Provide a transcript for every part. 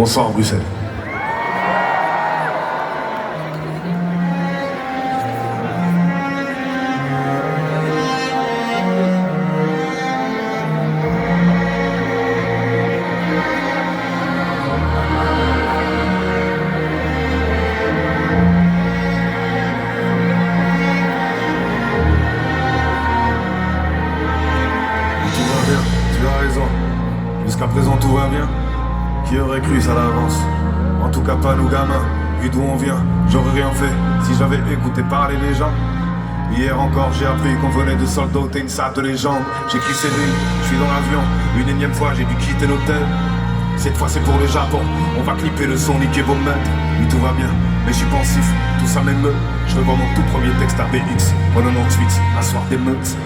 Bonsoir Bruxelles. Jusqu'à présent tout va bien. Qui aurait cru ça d'avance? En tout cas pas nous gamins. Vu d'où on vient, j'aurais rien fait si j'avais écouté parler les gens. Hier encore j'ai appris qu'on venait de soldoter une salle de légende. J'écris ces lignes, je suis dans l'avion. Une énième fois j'ai dû quitter l'hôtel. Cette fois c'est pour le Japon. On va clipper le son, niquer vos meutes. Oui tout va bien, mais je suis pensif. Tout ça m'émeut. Je revois mon tout premier texte à BX en 98, un soir d'émeute.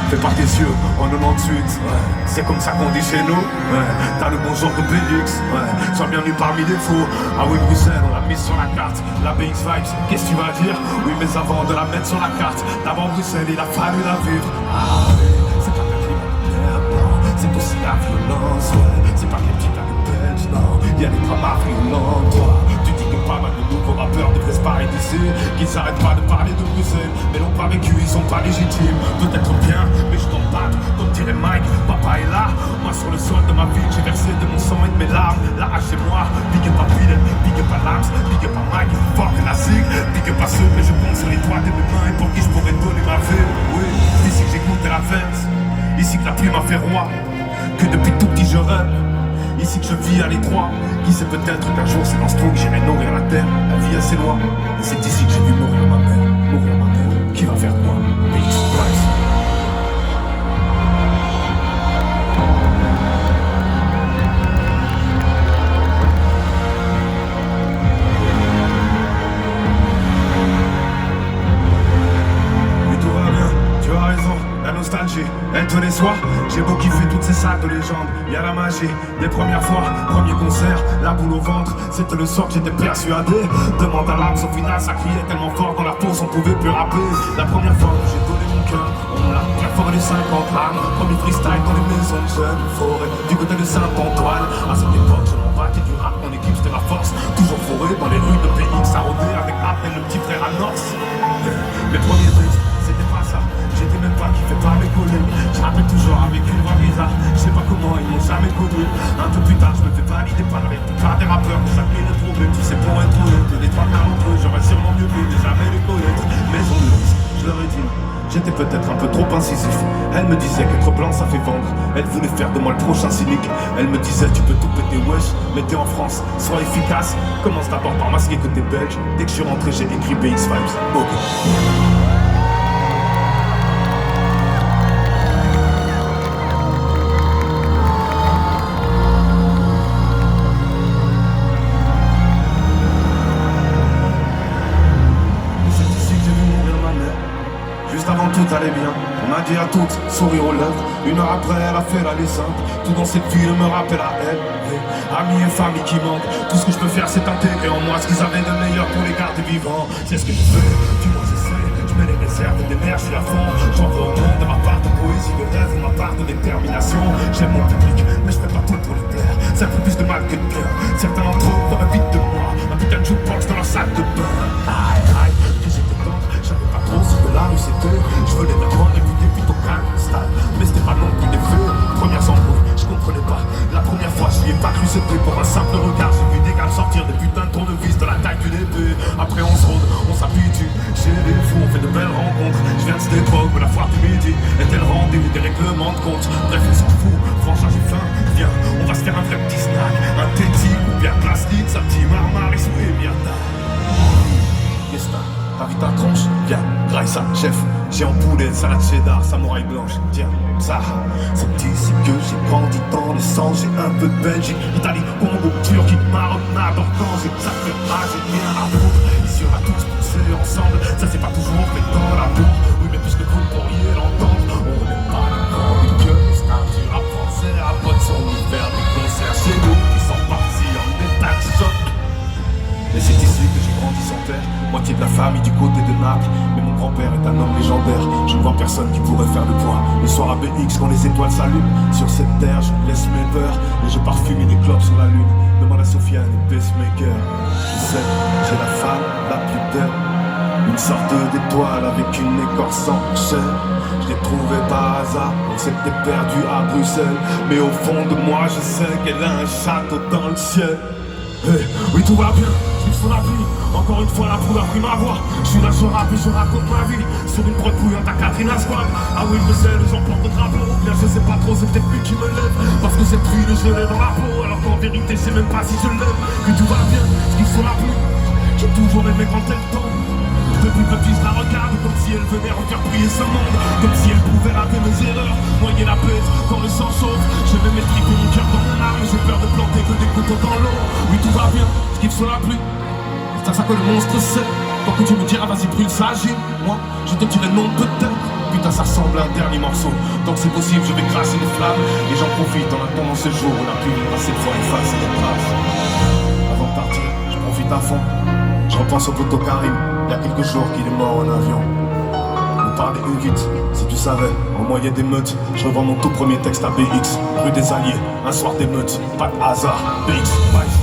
Fais pas tes yeux en 98, ouais. C'est comme ça qu'on dit chez nous, ouais. T'as le bon genre de BX, ouais. Sois bienvenu parmi les faux. Ah oui Bruxelles, on l'a mise sur la carte. La BX Vibes, qu'est-ce que tu vas dire? Oui mais avant de la mettre sur la carte, d'abord Bruxelles, il a fallu la vivre. Ah oui, c'est pas la criminelle, non. C'est aussi la violence, ouais. C'est pas les petits gars de Belge, non. Y'a des dramas violents, toi. Tu dis que pas mal de nouveaux rappeurs devraient se parler d'ici, qu'ils s'arrêtent pas de parler de Bruxelles, mais l'ont pas vécu, ils sont pas légitimes. Peut-être bien, mais je t'en bats, comme dirait Mike, papa est là. Moi sur le sol de ma vie, j'ai versé de mon sang et de mes larmes. Là chez moi, big up à Fidel, big up à Lams, big up à Mike, fuck la SIG, big up à ceux que je compte sur les doigts de mes mains et pour qui je pourrais donner ma vie. Oui, ici que j'ai goûté la fête, ici que la pluie m'a fait roi, que depuis tout petit je rêve. Ici que je vis à l'étroit. Qui sait peut-être qu'un jour c'est dans ce trou que j'irai nourrir la terre. La vie a ses lois. Et c'est ici que j'ai vu mourir ma mère. Mourir ma mère. Qui va faire quoi? BX Price. Nostalgie, elle te déçoit. J'ai beau kiffer toutes ces salles de légende. Y'a la magie des premières fois, premier concert, la boule au ventre. C'était le sort que j'étais persuadé. Demande à l'âme, au final ça criait tellement fort dans la pause on pouvait plus rapper. La première fois que j'ai donné mon cœur, on l'a perforé les 50 âmes. Premier freestyle dans les maisons de jeunes forêts, du côté de Saint-Antoine. À cette époque je m'en battais du rap, mon équipe c'était la force. Toujours forêt dans les rues de PX à rôder avec à peine le petit frère à Norse. Mes premiers textes, c'était pas ça. J'étais même pas kiffé par mes collègues. Je rappelle toujours avec une voix bizarre. Je sais pas comment ils m'ont jamais connu. Un peu plus tard je me fais valider par la plupart des rappeurs que chaque minute problème. Tu sais pour être honnête, les trois quarts d'entre eux j'aurais sûrement mieux fait de jamais les connaître. Mais on le dit, je leur ai dit, j'étais peut-être un peu trop incisif. Elle me disait qu'être blanc ça fait vendre. Elle voulait faire de moi le prochain cynique. Elle me disait tu peux tout péter wesh, mais t'es en France, sois efficace. Commence d'abord par masquer que t'es belge. Dès que je suis rentré j'ai écrit BX Vibes. Ok. Tout allait bien, on a dit à toutes, sourire aux lèvres. Une heure après elle a fait l'aller simple. Tout dans cette ville me rappelle à elle. Amis et famille qui manquent. Tout ce que je peux faire c'est intégrer en moi ce qu'ils avaient de meilleur pour les garder vivants. C'est ce que je fais, du moins j'essaie. Je mets les réserves et d'énergie à fond. J'en veux au monde de ma part de poésie, de rêve, de ma part de détermination. J'aime mon public, mais je fais pas tout pour les plaire. Ça fait plus de mal que de bien. Certains d'entre eux veulent vite de moi. Un putain de jukebox dans leur sac de bain. Aïe, aïe, que j'étais tendre, j'avais pas trop ce que la rue c'était. Je venais d'abord réputé plutôt calme, stable. Mais c'était pas non plus des feux. Premières embrouilles, je comprenais pas. La première fois, je n'y ai pas cru, c'était pour un simple regard. J'ai vu des gars sortir des putains de tournevis de la taille d'une épée. Après on se rôde, on s'habitue. Chez les fous, on fait de belles rencontres. Je viens de cette époque où la foire du midi était le rendez-vous des règlements de compte. Bref, on s'en fout, franchement j'ai faim. Viens, on va se faire un vrai petit snack. Un tétique ou bien plastique, ça petit marmar, et souhait, mierda. T'invites ta tronche, viens, graille ça, chef. J'ai en poulet, salade cheddar, samouraï blanche, tiens, ça. C'est ici que j'ai grandi dans le sang. J'ai un peu de Belgique, Italie, Congo, Turquie, Maroc, Nord, j'ai ça fait pas, j'ai bien à foutre. Ici on va tous pousser ensemble, ça c'est pas toujours fait dans la boue. Oui mais puisque vous pourriez l'entendre, on n'est pas d'accord avec que les stars du rap français rapportent son hiver des concerts chez nous. Ils sont partis en état de choc. Et c'est ici que j'ai grandi sans père, moitié de la famille du côté de Naples. Mais mon grand-père est un homme légendaire. Je ne vois personne qui pourrait faire le poids. Le soir à BX quand les étoiles s'allument. Sur cette terre je laisse mes peurs et je pars fumer des clopes sur la lune. demande à Sofiane et Pacemaker. Je sais, j'ai la femme la plus belle, une sorte d'étoile avec une écorce en chair. Je l'ai trouvée par hasard, on s'était perdu à Bruxelles. Mais au fond de moi je sais qu'elle a un château dans le ciel. Hey, oui tout va bien, je sur la vie. Encore une fois la poudre a pris ma voix. Je suis là, je rappe et je raconte ma vie. Sur une prod bouillante à Catherine Asquad. Ah oui je sais, j'emporte le drapeau. Bien je sais pas trop, c'est peut-être lui qui me lève. Parce que cette pluie je l'ai dans la peau. Alors qu'en vérité je sais même pas si je l'aime. Puis tout va bien, je kiffe sur la pluie. J'ai toujours aimé quand elle tombe. Depuis petit je la regarde comme si elle venait refaire prier ce monde. Comme si elle pouvait laver mes erreurs, noyer la paix quand le sang chauffe. Je vais mettre mon cœur dans mon arme. J'ai peur de planter que des couteaux dans l'eau. Oui tout va bien, je kiffe sur la pluie. C'est ça que le monstre sait. Tant que tu me diras vas-y brûle ça agit. Moi je te dirai non peut-être. Putain ça ressemble à un dernier morceau. Tant que c'est possible je vais cracher les flammes. Et j'en profite en attendant ce jour où la pluie viendra cette fois effacer les traces. Avant de partir je profite à fond. Je repense au poteau Karim, il y a quelques jours qu'il est mort en avion. On parlait vite, si tu savais, en moyen d'émeutes. Je revends mon tout premier texte à BX, rue des Alliés, un soir d'émeutes, pas de hasard, BX, bye.